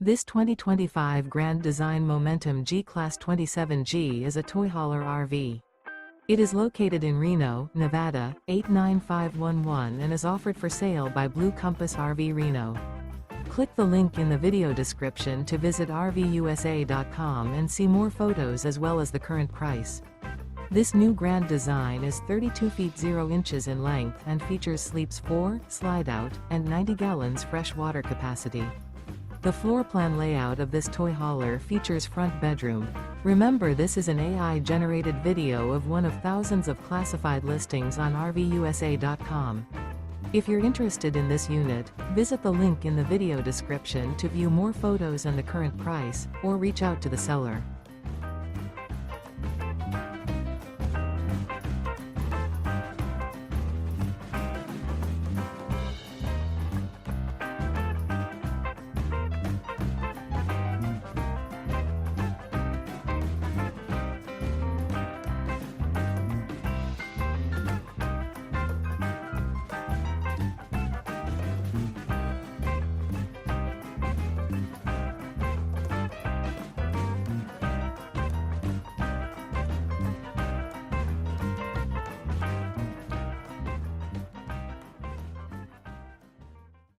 This 2025 Grand Design Momentum G-Class 27G is a toy hauler RV. It is located in Reno, Nevada, 89511 and is offered for sale by Blue Compass RV Reno. Click the link in the video description to visit RVUSA.com and see more photos as well as the current price. This new grand design is 32 feet 0 inches in length and features sleeps 4, slide-out, and 90 gallons fresh water capacity. The floor plan layout of this toy hauler features front bedroom. Remember, this is an AI-generated video of one of thousands of classified listings on RVUSA.com. If you're interested in this unit, visit the link in the video description to view more photos and the current price, or reach out to the seller.